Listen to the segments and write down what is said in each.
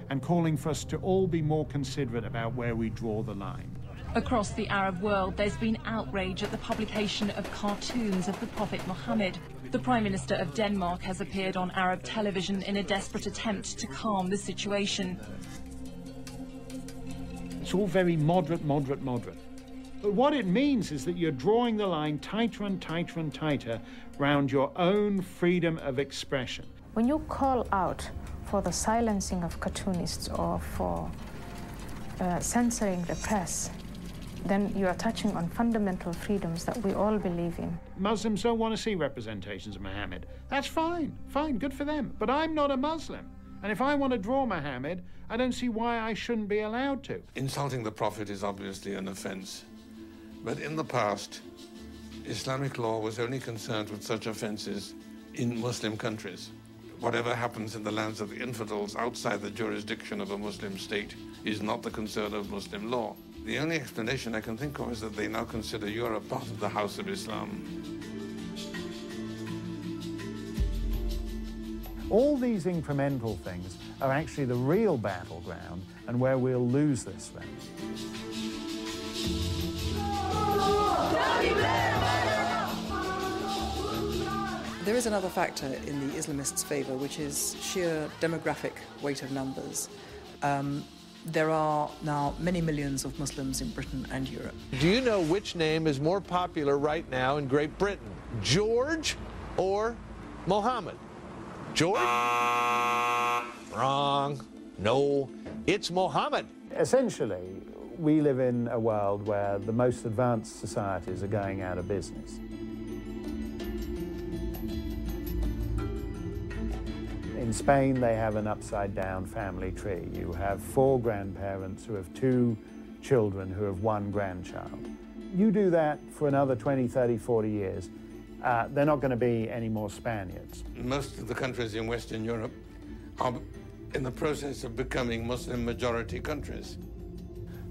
and calling for us to all be more considerate about where we draw the line. Across the Arab world, there's been outrage at the publication of cartoons of the Prophet Muhammad. The Prime Minister of Denmark has appeared on Arab television in a desperate attempt to calm the situation. It's all very moderate, moderate, moderate. But what it means is that you're drawing the line tighter and tighter and tighter round your own freedom of expression. When you call out for the silencing of cartoonists or for censoring the press, then you are touching on fundamental freedoms that we all believe in. Muslims don't want to see representations of Muhammad. That's fine, good for them. But I'm not a Muslim. And if I want to draw Muhammad, I don't see why I shouldn't be allowed to. Insulting the Prophet is obviously an offense. But in the past, Islamic law was only concerned with such offenses in Muslim countries. Whatever happens in the lands of the infidels outside the jurisdiction of a Muslim state is not the concern of Muslim law. The only explanation I can think of is that they now consider Europe part of the House of Islam. All these incremental things are actually the real battleground and where we'll lose this thing. There is another factor in the Islamists' favour, which is sheer demographic weight of numbers. There are now many millions of Muslims in Britain and Europe. Do you know which name is more popular right now in Great Britain? George or Mohammed? George? Wrong. No, it's Mohammed. Essentially, we live in a world where the most advanced societies are going out of business. In Spain, they have an upside-down family tree. You have 4 grandparents who have 2 children who have 1 grandchild. You do that for another 20, 30, 40 years, they're not going to be any more Spaniards. Most of the countries in Western Europe are in the process of becoming Muslim-majority countries.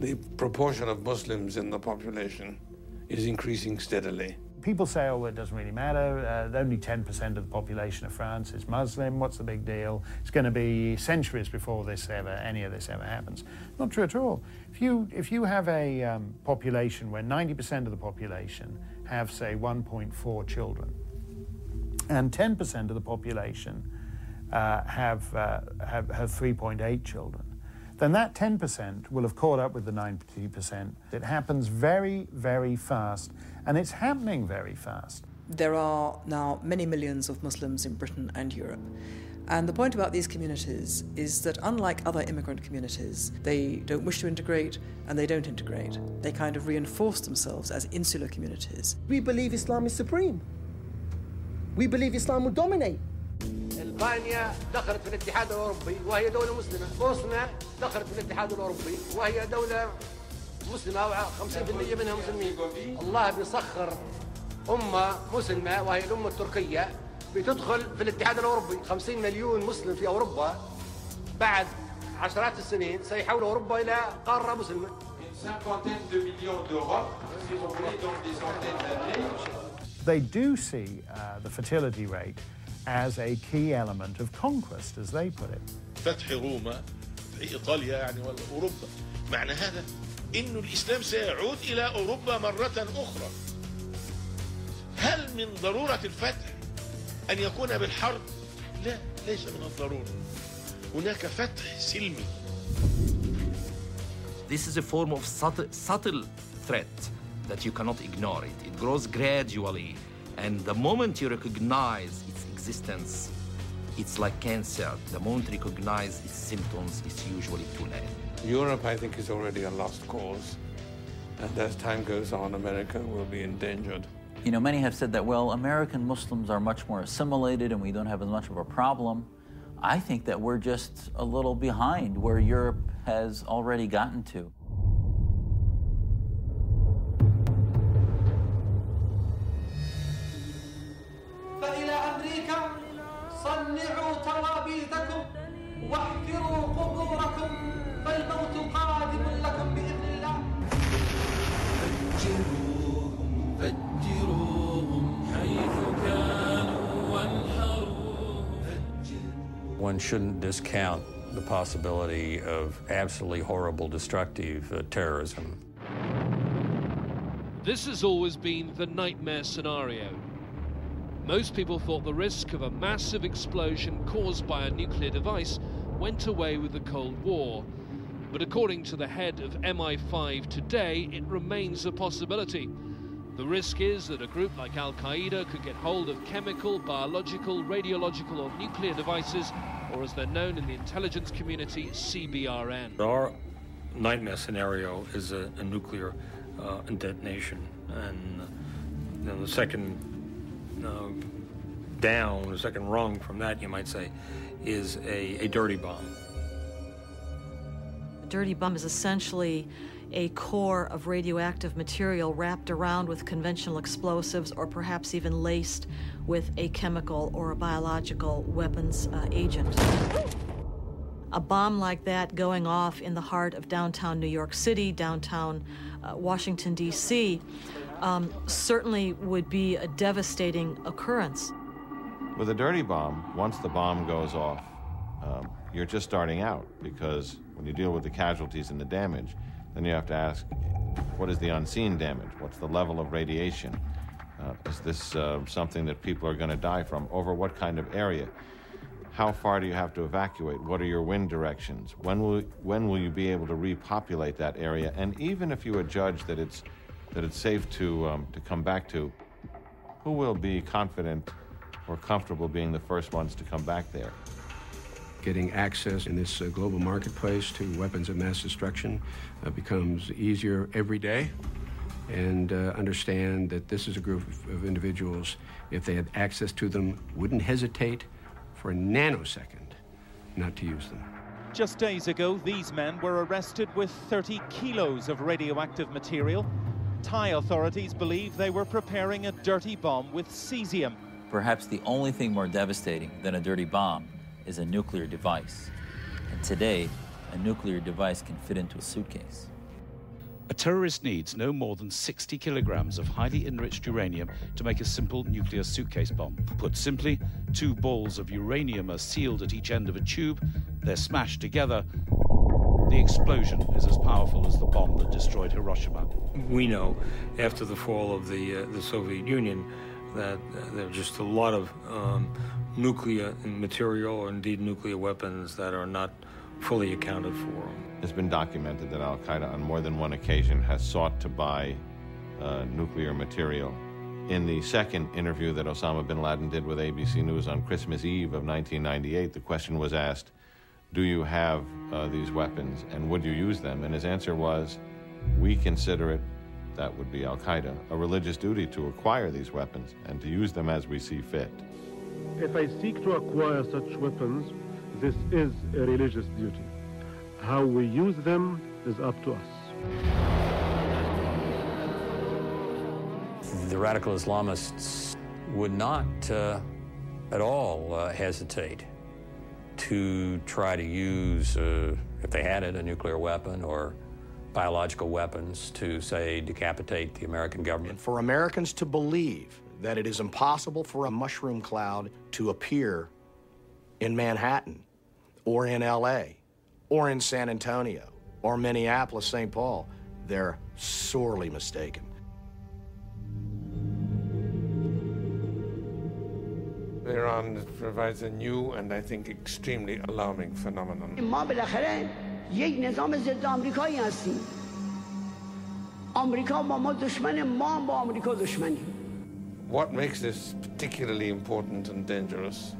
The proportion of Muslims in the population is increasing steadily. People say, oh, it doesn't really matter. Only 10% of the population of France is Muslim. What's the big deal? It's going to be centuries before any of this ever happens. Not true at all. If you have a population where 90% of the population have, say, 1.4 children, and 10% of the population have 3.8 children, then that 10% will have caught up with the 90%. It happens very, very fast, and it's happening very fast. There are now many millions of Muslims in Britain and Europe. And the point about these communities is that unlike other immigrant communities, they don't wish to integrate and they don't integrate. They kind of reinforce themselves as insular communities. We believe Islam is supreme. We believe Islam will dominate. ألبانيا دخلت في الاتحاد الأوروبي وهي دولة مسلمة. بوسنيا دخلت في الاتحاد الأوروبي وهي دولة مسلمة 50% منها مسلمين. الله بيسخر أمة مسلمة وهي الأمة التركية بتدخل في الاتحاد الأوروبي. 50 مليون مسلم في أوروبا بعد عشرات السنين سيحولوا أوروبا إلى قارة مسلمة. They do see the fertility rate as a key element of conquest, as they put it. فتح روما في إيطاليا يعني وأوروبا معنى هذا إنه الإسلام سيعود إلى أوروبا مرة أخرى. هل من ضرورة الفتح أن يكون بالحرب؟ لا، ليس من الضرورة. هناك فتح سلمي. This is a form of subtle threat that you cannot ignore it. It grows gradually, and the moment you recognize its existence, it's like cancer. The moment you recognize its symptoms, it's usually too late. Europe, I think, is already a lost cause. And as time goes on, America will be endangered. You know, many have said that, well, American Muslims are much more assimilated and we don't have as much of a problem. I think that we're just a little behind where Europe has already gotten to. صنعوا ترابيزكم واحفروا قبوركم فالموت قادم لكم بإذن الله. فجروهم حيث كانوا وانحروهم. One shouldn't discount the possibility of absolutely horrible, destructive terrorism. This has always been the nightmare scenario. Most people thought the risk of a massive explosion caused by a nuclear device went away with the Cold War. But according to the head of MI5 today, it remains a possibility. The risk is that a group like Al-Qaeda could get hold of chemical, biological, radiological or nuclear devices, or as they're known in the intelligence community, CBRN. Our nightmare scenario is a nuclear detonation, and the second down, the second rung from that, you might say, is a dirty bomb. A dirty bomb is essentially a core of radioactive material wrapped around with conventional explosives or perhaps even laced with a chemical or a biological weapons agent. A bomb like that going off in the heart of downtown New York City, downtown Washington, D.C., certainly would be a devastating occurrence. With a dirty bomb, once the bomb goes off, you're just starting out, because when you deal with the casualties and the damage, then you have to ask, what is the unseen damage? What's the level of radiation? Is this something that people are going to die from? Over what kind of area? How far do you have to evacuate? What are your wind directions? When will you be able to repopulate that area? And even if you adjudge that it's safe to come back to, who will be confident or comfortable being the first ones to come back there? Getting access in this global marketplace to weapons of mass destruction becomes easier every day, and understand that this is a group of individuals, if they had access to them, wouldn't hesitate for a nanosecond not to use them. Just days ago, these men were arrested with 30 kilos of radioactive material. Thai authorities believe they were preparing a dirty bomb with cesium. Perhaps the only thing more devastating than a dirty bomb is a nuclear device. And today, a nuclear device can fit into a suitcase. A terrorist needs no more than 60 kilograms of highly enriched uranium to make a simple nuclear suitcase bomb. Put simply, 2 balls of uranium are sealed at each end of a tube, they're smashed together. The explosion is as powerful as the bomb that destroyed Hiroshima. We know, after the fall of the Soviet Union, that there are just a lot of nuclear material, or indeed nuclear weapons, that are not fully accounted for. It's been documented that Al-Qaeda on more than one occasion has sought to buy nuclear material. In the second interview that Osama bin Laden did with ABC News on Christmas Eve of 1998, the question was asked, do you have these weapons and would you use them? And his answer was, we consider it, that would be Al-Qaeda, a religious duty to acquire these weapons and to use them as we see fit. If I seek to acquire such weapons, this is a religious duty. How we use them is up to us. The radical Islamists would not at all hesitate to try to use, if they had it, a nuclear weapon or biological weapons to, say, decapitate the American government. For Americans to believe that it is impossible for a mushroom cloud to appear in Manhattan or in LA or in San Antonio or Minneapolis, St. Paul, they're sorely mistaken. Iran provides a new and I think extremely alarming phenomenon. ما بالاخره یک نظام ضد آمریکایی هستیم. آمریکا با ما دشمن، ما با آمریکا دشمنیم. What makes this particularly important and dangerous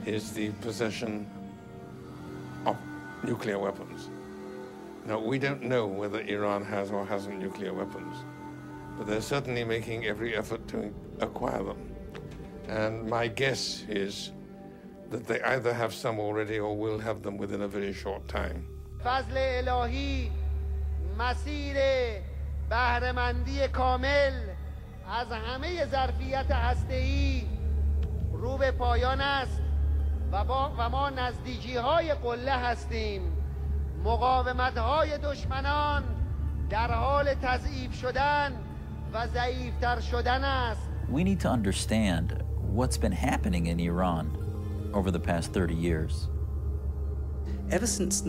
is the possession of nuclear weapons. Now, we don't know whether Iran has or hasn't nuclear weapons, but they're certainly making every effort to acquire them. And my guess is that they either have some already or will have them within a very short time. فضل الهی، مسیر بهره‌مندی کامل از همه ظرفیت هسته‌ای رو به پایان است و ما نزدیکی‌های قله هستیم. مقاومت‌های دشمنان در حال تضعیف شدن و ضعیف‌تر شدن است. We need to understand what's been happening in Iran over the past 30 years. Ever since